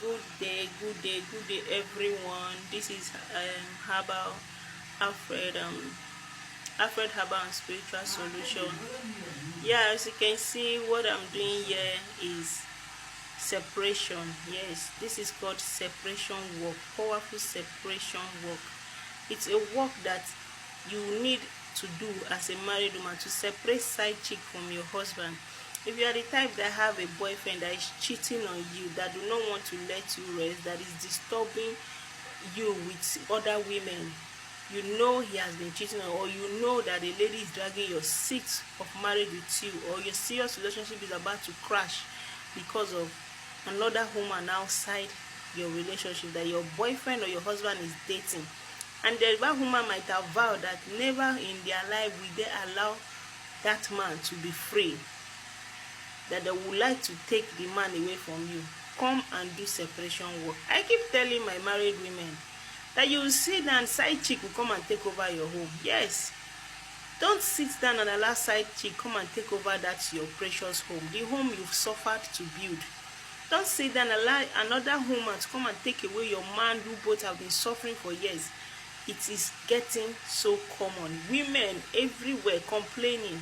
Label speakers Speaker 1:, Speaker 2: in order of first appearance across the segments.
Speaker 1: Good day, everyone. This is herbal Alfred Alfred Herbal and Spiritual Solution. Yeah, as you can see, what I'm doing here is separation. Yes, this is called separation work, powerful separation work. It's a work that you need to do as a married woman to separate side chick from your husband. If you are the type that have a boyfriend that is cheating on you, that do not want to let you rest, that is disturbing you with other women, you know he has been cheating on, or you know that a lady is dragging your seat of marriage with you, or your serious relationship is about to crash because of another woman outside your relationship that your boyfriend or your husband is dating, and the that woman might have vowed that never in their life will they allow that man to be free, that they would like to take the man away from you. Come and do separation work. I keep telling my married women that you will sit down, side chick will come and take over your home. Yes, don't sit down and allow side chick come and take over that your precious home, the home you've suffered to build. Don't sit down and allow another woman to come and take away your man who both have been suffering for years. It is getting so common. Women everywhere complaining,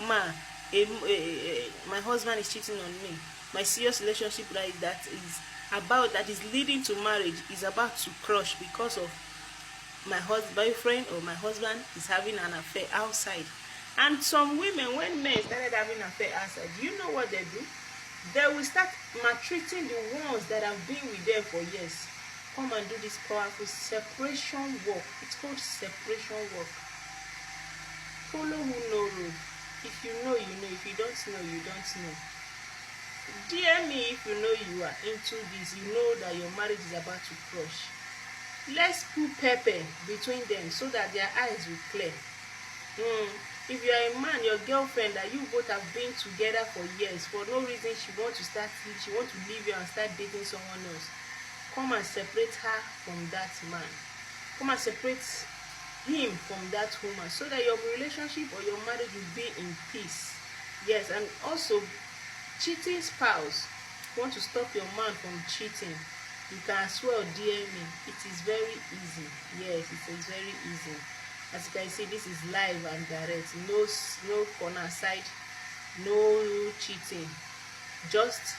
Speaker 1: my husband is cheating on me. My serious relationship that is leading to marriage is about to crush because of my boyfriend or my husband is having an affair outside. And some women, when men started having an affair outside, do you know what they do? They will start maltreating the ones that have been with them for years. Come and do this powerful separation work. It's called separation work. Follow who know road. If you know, you know. If you don't know, you don't know. Dear me, if you know you are into this, you know that your marriage is about to crush. Let's put pepper between them so that their eyes will clear. If you are a man, your girlfriend that you both have been together for years, for no reason she want to leave you and start dating someone else. Come and separate her from that man. Come and separate him from that woman so that your relationship or your marriage will be in peace. Yes, and also cheating spouse want to stop your man from cheating. You can as well DM me. It is very easy. Yes, it is very easy. As you can see, this is live and direct. No corner side, no cheating. Just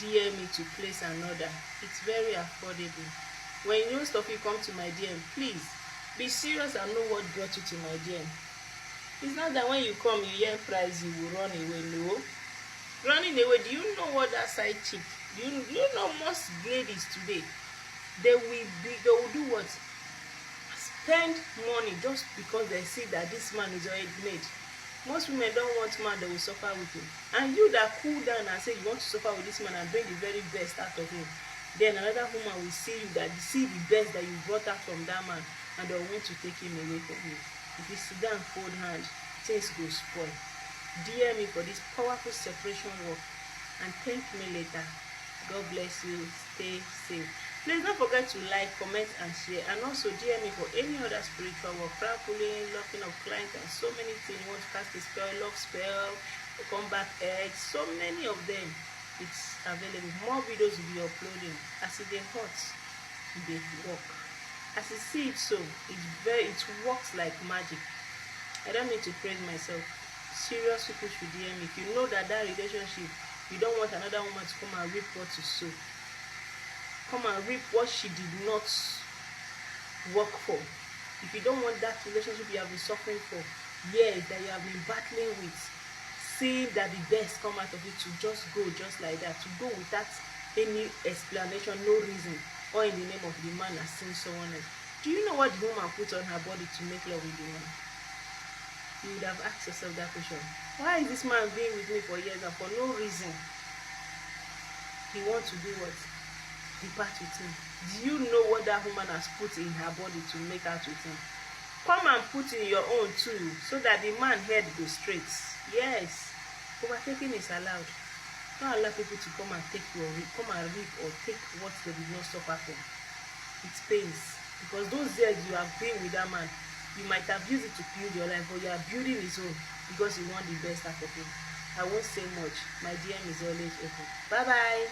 Speaker 1: DM me to place an order. It's very affordable. When most of you come to my DM, please be serious and know what brought you to my DM. It's not that when you come, you hear price, you will run away. No. Running away, do you know what that side chick? You know most ladies today, they will do what? Spend money just because they see that this man is already made. Most women don't want man that will suffer with you. And you that cool down and say you want to suffer with this man and bring the very best out of him, then another woman will see you that see the best that you brought out from that man, and they want to take him away from you. If you sit down fold hand, things go spoil. DM me for this powerful separation work and thank me later. God bless you. Stay safe. Please don't forget to like, comment and share, and also DM me for any other spiritual work, prayer pulling, locking of clients, and so many things. You want to cast a spell, love spell, combat eggs, so many of them. It's available. More videos will be uploading. As it is hot, they work. As you see it, so it works like magic. I don't need to praise myself. Serious people should DM me. If you know that relationship, you don't want another woman to come and reap what you sow. Come and reap what she did not work for. If you don't want that relationship you have been suffering for years, that you have been battling with, seeing that the best come out of it, to just go just like that, to go without any explanation, no reason, or in the name of the man as seeing someone else. Do you know what the woman put on her body to make love with the man? You would have asked yourself that question. Why is this man being with me for years and for no reason? He wants to do what? Depart with him. Do you know what that woman has put in her body to make out with him? Come and put in your own too, so that the man head goes straight. Yes, overtaking is allowed. Don't allow people to come and take you, or come and reap or take what they did not suffer from. It pains, because those years you have been with that man, you might have used it to build your life, but you are building his own because you want the best out of him. I won't say much. My DM is always open. Bye bye.